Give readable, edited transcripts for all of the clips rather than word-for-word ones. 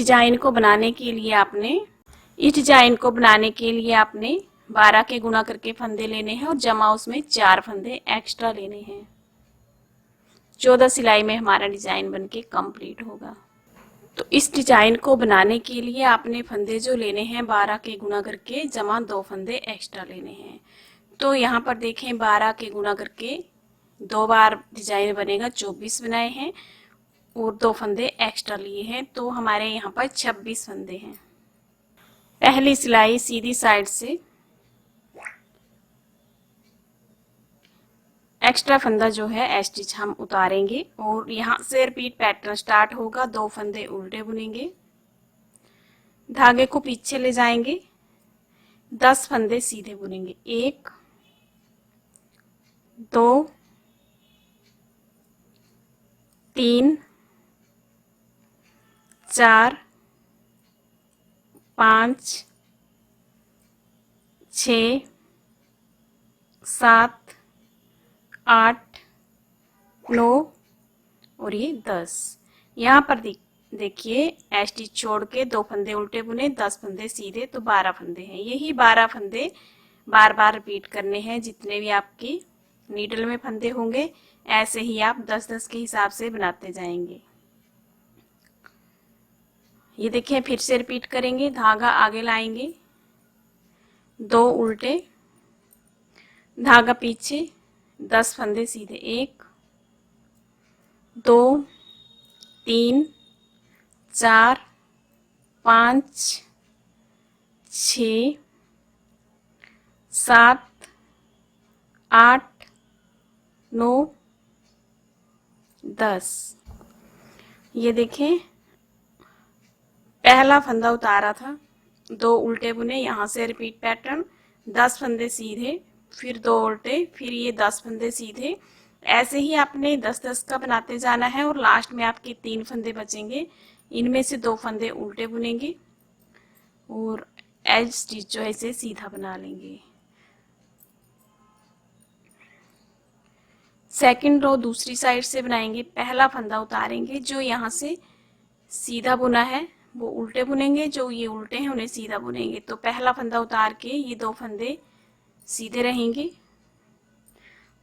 Design को बनाने के लिए आपने 12 के गुणा करके फंदे लेने हैं और जमा उसमें 4 फंदे एक्स्ट्रा लेने हैं। 14 सिलाई में हमारा डिजाइन बनके कंप्लीट होगा। तो इस डिजाइन को बनाने के लिए आपने फंदे जो लेने हैं 12 के गुणा करके जमा 2 फंदे एक्स्ट्रा लेने हैं। तो यहाँ पर देखें 12 के गुणा करके 2 बार डिजाइन बनेगा, 24 बनाए हैं और 2 फंदे एक्स्ट्रा लिए हैं, तो हमारे यहाँ पर 26 फंदे हैं। पहली सिलाई सीधी साइड से एक्स्ट्रा फंदा जो है स्टिच हम उतारेंगे और यहाँ से रिपीट पैटर्न स्टार्ट होगा। 2 फंदे उल्टे बुनेंगे, धागे को पीछे ले जाएंगे, 10 फंदे सीधे बुनेंगे। 1 2 3 4 5 6 7 8 9 और ये 10। यहाँ पर देखिए स्टिच छोड़ के 2 फंदे उल्टे बुने, 10 फंदे सीधे, तो 12 फंदे हैं। यही 12 फंदे बार बार रिपीट करने हैं। जितने भी आपकी नीडल में फंदे होंगे ऐसे ही आप 10-10 के हिसाब से बनाते जाएंगे। ये देखिए फिर से रिपीट करेंगे। धागा आगे लाएंगे, 2 उल्टे, धागा पीछे, 10 फंदे सीधे। 1 2 3 4 5 6 7 8 9 10। ये देखें पहला फंदा उतारा था, 2 उल्टे बुने, यहाँ से रिपीट पैटर्न, 10 फंदे सीधे, फिर 2 उल्टे, फिर ये 10 फंदे सीधे। ऐसे ही आपने 10-10 का बनाते जाना है और लास्ट में आपके 3 फंदे बचेंगे। इनमें से 2 फंदे उल्टे बुनेंगे और एज स्टिच जो है इसे सीधा बना लेंगे। सेकंड रो दूसरी साइड से बनाएंगे। पहला फंदा उतारेंगे, जो यहाँ से सीधा बुना है वो उल्टे बुनेंगे, जो ये उल्टे हैं उन्हें सीधा बुनेंगे। तो पहला फंदा उतार के ये 2 फंदे सीधे रहेंगे,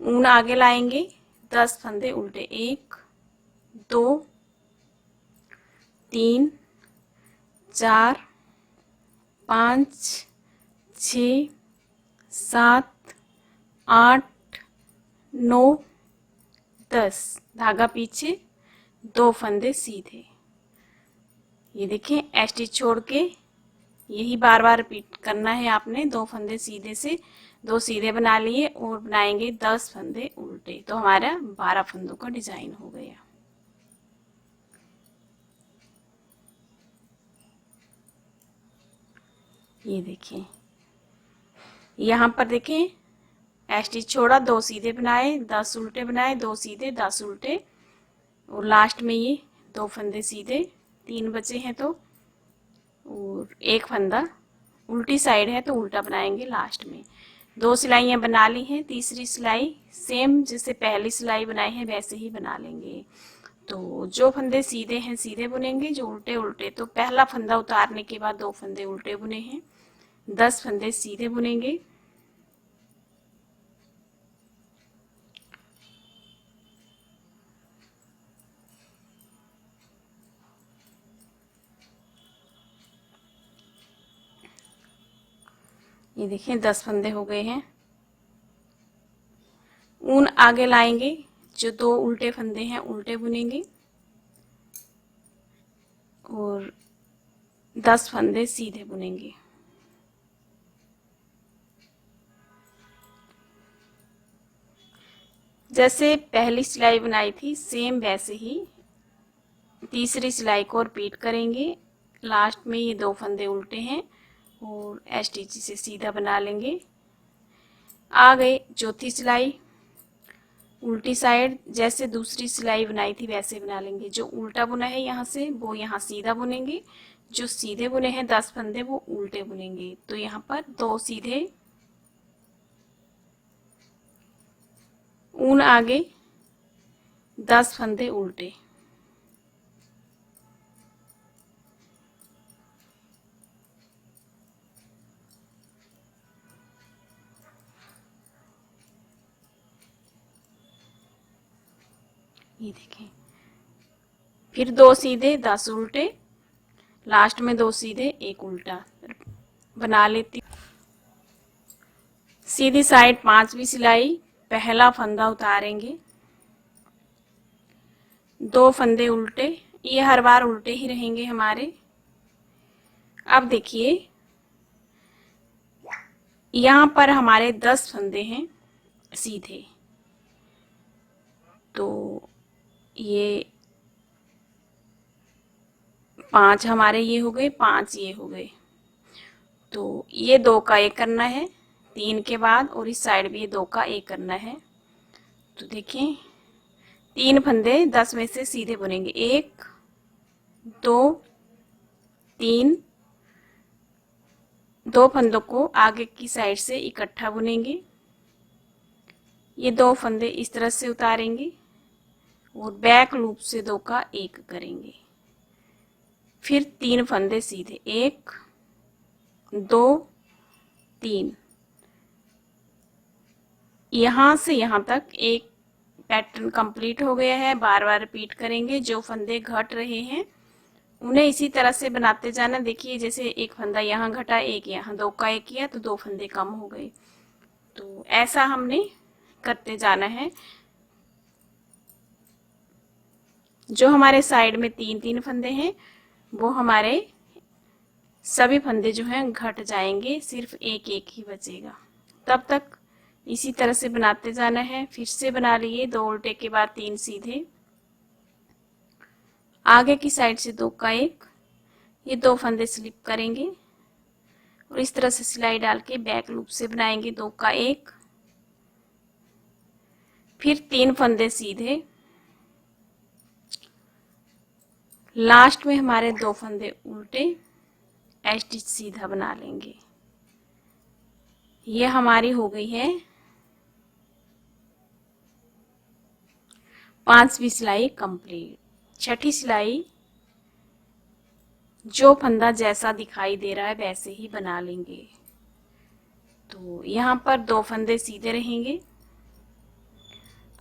ऊन आगे लाएंगे, 10 फंदे उल्टे। 1 2 3 4 5 6 7 8 9 10। धागा पीछे, 2 फंदे सीधे। ये देखें स्टिच छोड़ के यही बार बार रिपीट करना है आपने। 2 फंदे सीधे से 2 सीधे बना लिए और बनाएंगे 10 फंदे उल्टे, तो हमारा 12 फंदों का डिजाइन हो गया। ये देखिए यहाँ पर देखें स्टिच छोड़ा, 2 सीधे बनाए, 10 उल्टे बनाए, 2 सीधे, 10 उल्टे और लास्ट में ये 2 फंदे सीधे, 3 बचे हैं तो, और 1 फंदा उल्टी साइड है तो उल्टा बनाएंगे लास्ट में। 2 सिलाइयाँ बना ली हैं, तीसरी सिलाई सेम जैसे पहली सिलाई बनाई है वैसे ही बना लेंगे। तो जो फंदे सीधे हैं सीधे बुनेंगे, जो उल्टे उल्टे। तो पहला फंदा उतारने के बाद 2 फंदे उल्टे बुने हैं, 10 फंदे सीधे बुनेंगे। ये देखिए 10 फंदे हो गए हैं। ऊन आगे लाएंगे, जो 2 उल्टे फंदे हैं उल्टे बुनेंगे और 10 फंदे सीधे बुनेंगे। जैसे पहली सिलाई बनाई थी सेम वैसे ही तीसरी सिलाई को रिपीट करेंगे। लास्ट में ये 2 फंदे उल्टे हैं और स्टिच से सीधा बना लेंगे। आ गई चौथी सिलाई, उल्टी साइड जैसे दूसरी सिलाई बनाई थी वैसे बना लेंगे। जो उल्टा बुना है यहाँ से वो यहाँ सीधा बुनेंगे, जो सीधे बुने हैं 10 फंदे वो उल्टे बुनेंगे। तो यहाँ पर 2 सीधे, ऊन आगे, 10 फंदे उल्टे। ये देखें, फिर 2 सीधे 10 उल्टे, लास्ट में 2 सीधे 1 उल्टा बना लेती हूँ। सीधी साइड 5वीं सिलाई, पहला फंदा उतारेंगे, 2 फंदे उल्टे, ये हर बार उल्टे ही रहेंगे हमारे। अब देखिए यहाँ पर हमारे 10 फंदे हैं सीधे, तो ये 5 हमारे ये हो गए, 5 ये हो गए, तो ये 2 का 1 करना है 3 के बाद, और इस साइड भी ये 2 का 1 करना है। तो देखिए 3 फंदे 10 में से सीधे बुनेंगे, 1 2 3, 2 फंदों को आगे की साइड से इकट्ठा बुनेंगे, ये 2 फंदे इस तरह से उतारेंगे और बैक लूप से 2 का 1 करेंगे, फिर 3 फंदे सीधे, 1 2 3, यहाँ से यहाँ तक एक पैटर्न कंप्लीट हो गया है। बार बार रिपीट करेंगे, जो फंदे घट रहे हैं उन्हें इसी तरह से बनाते जाना। देखिए जैसे एक फंदा यहाँ घटा, एक यहाँ, 2 का 1 किया तो 2 फंदे कम हो गए, तो ऐसा हमने करते जाना है। जो हमारे साइड में 3-3 फंदे हैं वो हमारे सभी फंदे जो हैं घट जाएंगे, सिर्फ 1-1 ही बचेगा। तब तक इसी तरह से बनाते जाना है। फिर से बना लिए, 2 उल्टे के बाद 3 सीधे, आगे की साइड से 2 का 1, ये 2 फंदे स्लिप करेंगे और इस तरह से सिलाई डाल के बैक लूप से बनाएंगे 2 का 1, फिर 3 फंदे सीधे, लास्ट में हमारे 2 फंदे उल्टे, स्टिच सीधा बना लेंगे। ये हमारी हो गई है 5वीं सिलाई कंप्लीट। छठी सिलाई जो फंदा जैसा दिखाई दे रहा है वैसे ही बना लेंगे। तो यहाँ पर 2 फंदे सीधे रहेंगे।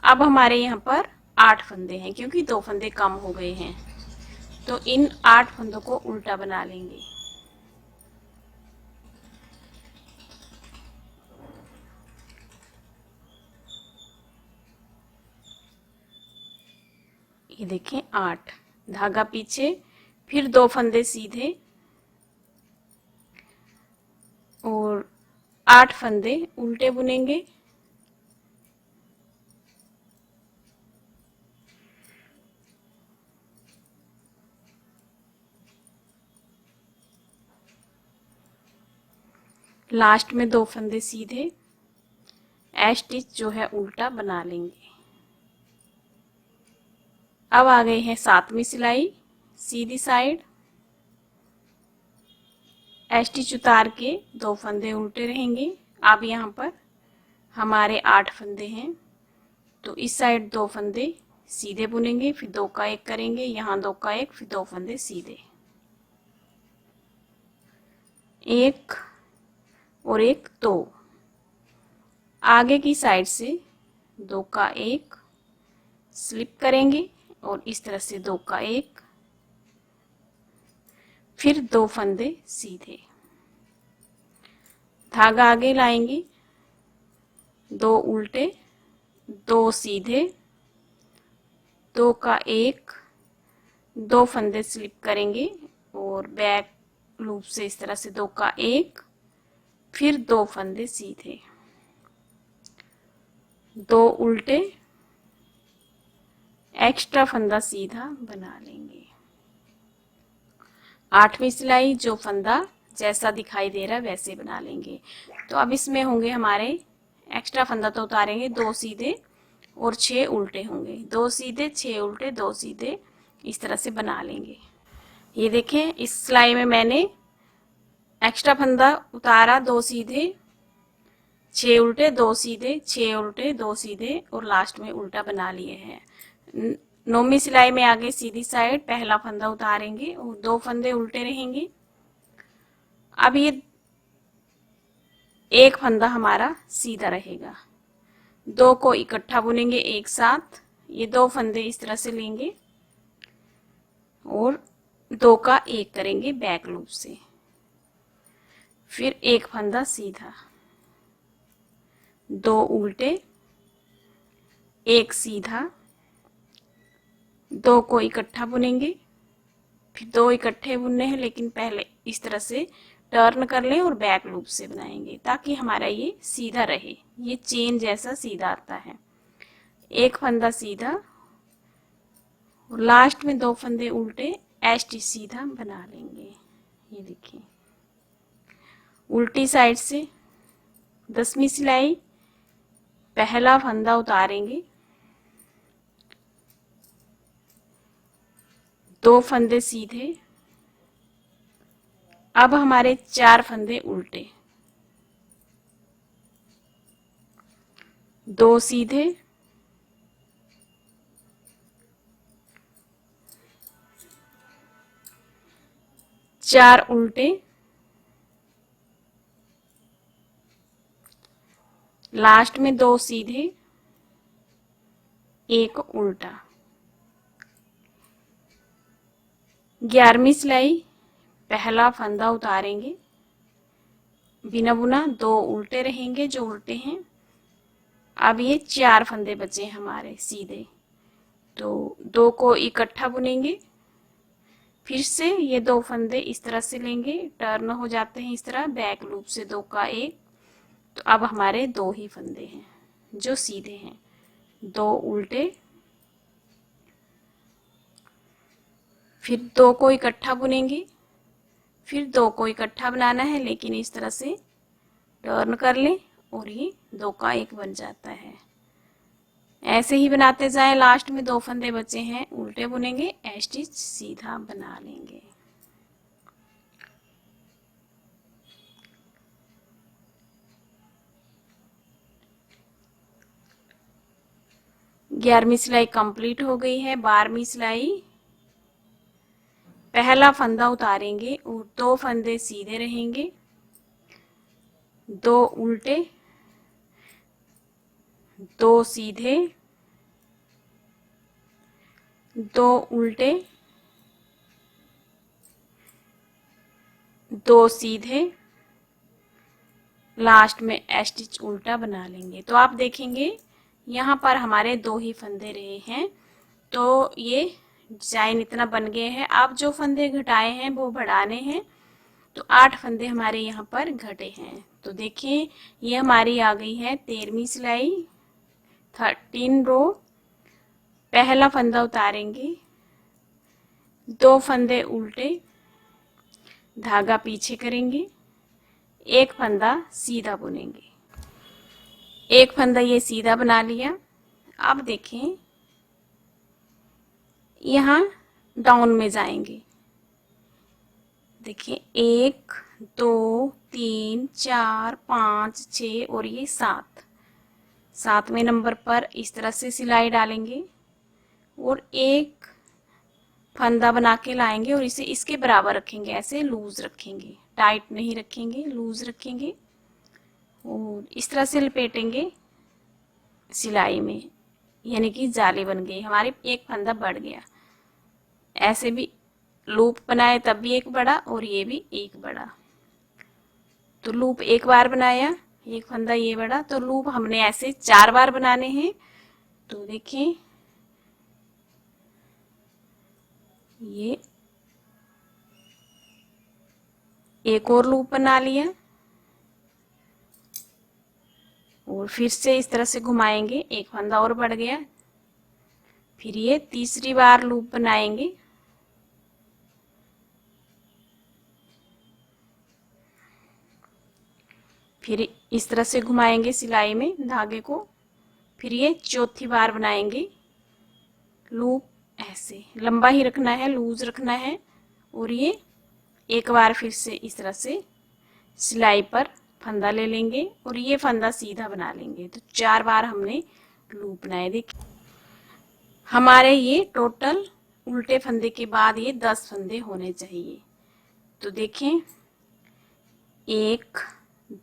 अब हमारे यहाँ पर 8 फंदे हैं क्योंकि 2 फंदे कम हो गए हैं, तो इन 8 फंदों को उल्टा बना लेंगे। ये देखें 8, धागा पीछे, फिर 2 फंदे सीधे और 8 फंदे उल्टे बुनेंगे। लास्ट में 2 फंदे सीधे, स्टिच जो है उल्टा बना लेंगे। अब आ गई है 7वीं सिलाई। सीधी साइड स्टिच उतार के 2 फंदे उल्टे रहेंगे। अब यहाँ पर हमारे 8 फंदे हैं, तो इस साइड 2 फंदे सीधे बुनेंगे, फिर 2 का 1 करेंगे, यहाँ 2 का 1, फिर 2 फंदे सीधे, 1 और 1 2, आगे की साइड से 2 का 1 स्लिप करेंगे और इस तरह से 2 का 1, फिर 2 फंदे सीधे, धागा आगे लाएंगे, 2 उल्टे, 2 सीधे, 2 का 1, 2 फंदे स्लिप करेंगे और बैक लूप से इस तरह से 2 का 1, फिर 2 फंदे सीधे, 2 उल्टे, एक्स्ट्रा फंदा सीधा बना लेंगे। 8वीं सिलाई जो फंदा जैसा दिखाई दे रहा है वैसे बना लेंगे। तो अब इसमें होंगे हमारे एक्स्ट्रा फंदा तो उतारेंगे, 2 सीधे और 6 उल्टे होंगे, 2 सीधे 6 उल्टे, 2 सीधे, इस तरह से बना लेंगे। ये देखें इस सिलाई में मैंने एक्स्ट्रा फंदा उतारा, 2 सीधे 6 उल्टे, 2 सीधे 6 उल्टे, 2 सीधे और लास्ट में उल्टा बना लिए हैं। 9वीं सिलाई में आगे सीधी साइड पहला फंदा उतारेंगे और 2 फंदे उल्टे रहेंगे। अब ये एक फंदा हमारा सीधा रहेगा, 2 को इकट्ठा बुनेंगे एक साथ, ये 2 फंदे इस तरह से लेंगे और 2 का 1 करेंगे बैक लूप से, फिर 1 फंदा सीधा, 2 उल्टे, 1 सीधा, 2 को इकट्ठा बुनेंगे, फिर 2 इकट्ठे बुनने हैं, लेकिन पहले इस तरह से टर्न कर लें और बैक लूप से बनाएंगे ताकि हमारा ये सीधा रहे, ये चेन जैसा सीधा आता है। 1 फंदा सीधा और लास्ट में 2 फंदे उल्टे स्टिच सीधा बना लेंगे। ये देखिए उल्टी साइड से 10वीं सिलाई, पहला फंदा उतारेंगे, 2 फंदे सीधे, अब हमारे 4 फंदे उल्टे, 2 सीधे, 4 उल्टे, लास्ट में 2 सीधे, 1 उल्टा। 11वीं सिलाई, पहला फंदा उतारेंगे, बिना बुना, 2 उल्टे रहेंगे जो उल्टे हैं। अब ये 4 फंदे बचे हमारे सीधे, तो 2 को इकट्ठा बुनेंगे, फिर से ये 2 फंदे इस तरह से लेंगे, टर्न हो जाते हैं इस तरह, बैक लूप से 2 का 1, तो अब हमारे 2 ही फंदे हैं जो सीधे हैं, 2 उल्टे, फिर 2 को इकट्ठा बुनेंगे, फिर 2 को इकट्ठा बनाना है, लेकिन इस तरह से टर्न कर लें और ये 2 का 1 बन जाता है। ऐसे ही बनाते जाएं, लास्ट में 2 फंदे बचे हैं, उल्टे बुनेंगे, स्टिच सीधा बना लेंगे। ग्यारहवीं सिलाई कंप्लीट हो गई है। 12वीं सिलाई, पहला फंदा उतारेंगे और 2 फंदे सीधे रहेंगे, 2 उल्टे, 2 सीधे, 2 उल्टे, 2 सीधे, लास्ट में स्टिच उल्टा बना लेंगे। तो आप देखेंगे यहाँ पर हमारे 2 ही फंदे रहे हैं, तो ये डिजाइन इतना बन गए हैं। आप जो फंदे घटाए हैं वो बढ़ाने हैं, तो 8 फंदे हमारे यहाँ पर घटे हैं। तो देखिए ये हमारी आ गई है 13वीं सिलाई, 13 रो। पहला फंदा उतारेंगे, 2 फंदे उल्टे, धागा पीछे करेंगे, 1 फंदा सीधा बुनेंगे, 1 फंदा ये सीधा बना लिया। अब देखें यहाँ डाउन में जाएंगे, देखिए 1 2 3 4 5 6 और ये 7वें नंबर पर इस तरह से सिलाई डालेंगे और 1 फंदा बना के लाएंगे और इसे इसके बराबर रखेंगे, ऐसे लूज रखेंगे, टाइट नहीं रखेंगे, लूज रखेंगे और इस तरह से लपेटेंगे सिलाई में, यानी कि जाली बन गई हमारी, 1 फंदा बढ़ गया। ऐसे भी लूप बनाए तब भी 1 बढ़ा और ये भी 1 बढ़ा, तो लूप 1 बार बनाया, 1 फंदा ये बढ़ा, तो लूप हमने ऐसे 4 बार बनाने हैं। तो देखिए ये एक और लूप बना लिया और फिर से इस तरह से घुमाएंगे, 1 फंदा और बढ़ गया, फिर ये तीसरी बार लूप बनाएंगे, फिर इस तरह से घुमाएंगे सिलाई में धागे को, फिर ये चौथी बार बनाएंगे लूप, ऐसे लंबा ही रखना है, लूज रखना है, और ये 1 बार फिर से इस तरह से सिलाई पर फंदा ले लेंगे और ये फंदा सीधा बना लेंगे। तो 4 बार हमने लूप बनाए। देखिए हमारे ये टोटल उल्टे फंदे के बाद ये 10 फंदे होने चाहिए। तो देखें 1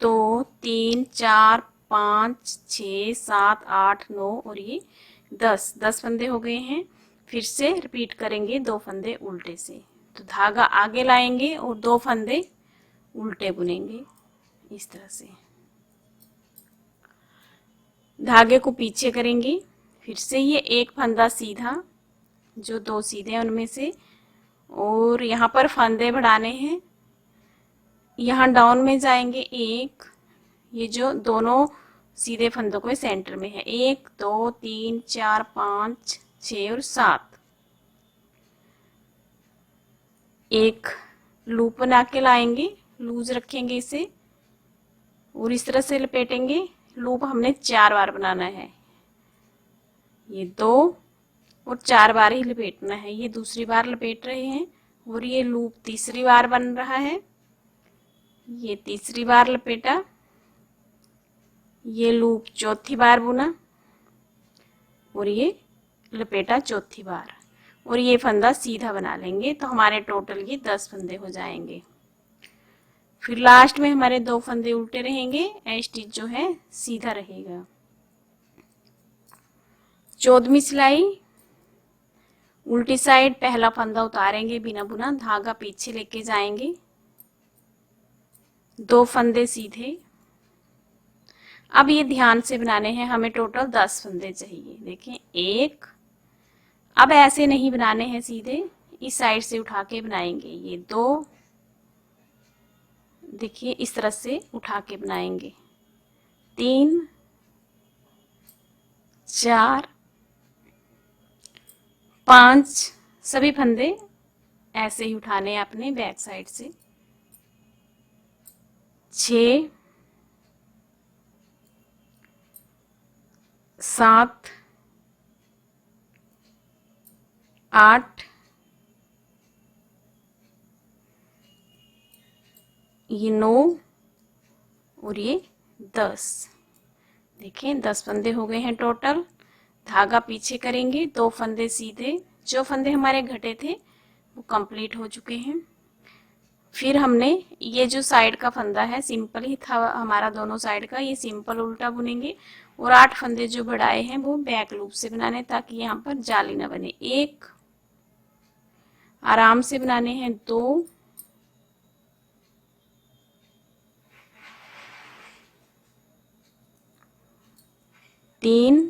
2 3 4 5 6 7 8 9 और ये 10 फंदे हो गए हैं। फिर से रिपीट करेंगे 2 फंदे उल्टे से। तो धागा आगे लाएंगे और 2 फंदे उल्टे बुनेंगे इस तरह से। धागे को पीछे करेंगे, फिर से ये एक फंदा सीधा, जो 2 सीधे हैं उनमें से, और यहाँ पर फंदे बढ़ाने हैं। यहाँ डाउन में जाएंगे एक, ये जो दोनों सीधे फंदों के सेंटर में है, 1 2 3 4 5 6 और 7। एक लूप बना के लाएंगे, लूज रखेंगे इसे और इस तरह से लपेटेंगे। लूप हमने 4 बार बनाना है, ये 2 और 4 बार ही लपेटना है। ये दूसरी बार लपेट रहे हैं और ये लूप तीसरी बार बन रहा है। ये तीसरी बार लपेटा, ये लूप चौथी बार बुना और ये लपेटा चौथी बार, और ये फंदा सीधा बना लेंगे। तो हमारे टोटल ये 10 फंदे हो जाएंगे। फिर लास्ट में हमारे 2 फंदे उल्टे रहेंगे, स्टिच जो है सीधा रहेगा। 14वीं सिलाई, उल्टी साइड पहला फंदा उतारेंगे बिना बुना, धागा पीछे लेके जाएंगे, 2 फंदे सीधे। अब ये ध्यान से बनाने हैं, हमें टोटल 10 फंदे चाहिए। देखें 1, अब ऐसे नहीं बनाने हैं सीधे, इस साइड से उठा के बनाएंगे। ये 2, देखिए इस तरह से उठा के बनाएंगे। 3 4 5, सभी फंदे ऐसे ही उठाने हैं अपने बैक साइड से। 6 7 8, ये 9 और ये 10। देखें 10 फंदे हो गए हैं टोटल। धागा पीछे करेंगे, 2 फंदे सीधे, जो फंदे हमारे घटे थे वो कंप्लीट हो चुके हैं। फिर हमने ये जो साइड का फंदा है, सिंपल ही था हमारा दोनों साइड का, ये सिंपल उल्टा बुनेंगे और 8 फंदे जो बढ़ाए हैं वो बैक लूप से बनाने, ताकि यहाँ पर जाली ना बने। 1 आराम से बनाने हैं, 2 3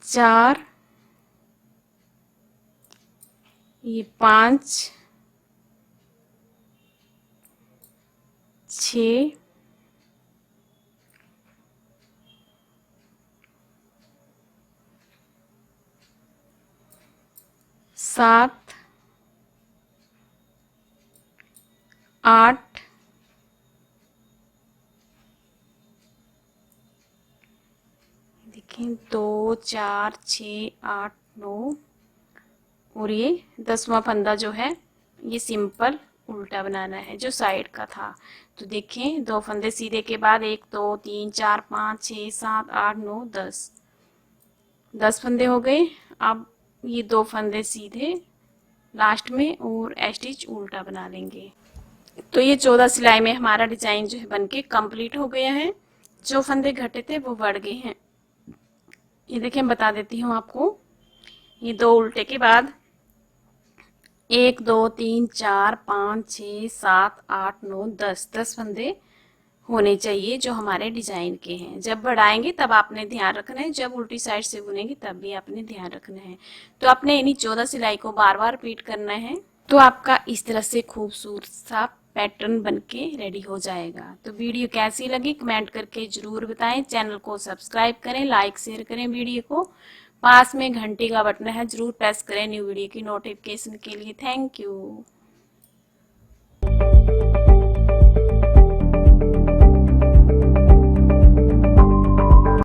4, ये 5 6 7 8 देखें 2 4 6 8 9, और ये 10वां फंदा जो है ये सिंपल उल्टा बनाना है जो साइड का था। तो देखें 2 फंदे सीधे के बाद 1 2 3 4 5 6 7 8 9 10 फंदे हो गए। अब ये 2 फंदे सीधे लास्ट में और स्टिच उल्टा बना लेंगे। तो ये 14 सिलाई में हमारा डिजाइन जो है बनके कंप्लीट हो गया है। जो फंदे घटे थे वो बढ़ गए हैं। ये देखिए बता देती हूँ आपको, ये 2 उल्टे के बाद 1 2 3 4 5 6 7 8 9 10 फंदे होने चाहिए जो हमारे डिजाइन के हैं। जब बढ़ाएंगे तब आपने ध्यान रखना है, जब उल्टी साइड से बुनेंगे तब भी आपने ध्यान रखना है। तो आपने इन्हीं 14 सिलाई को बार बार रिपीट करना है। तो आपका इस तरह से खूबसूरत सा पैटर्न बनके रेडी हो जाएगा। तो वीडियो कैसी लगी कमेंट करके जरूर बताएं। चैनल को सब्सक्राइब करें, लाइक शेयर करें वीडियो को। पास में घंटी का बटन है, जरूर प्रेस करें न्यू वीडियो की नोटिफिकेशन के लिए। Thank you.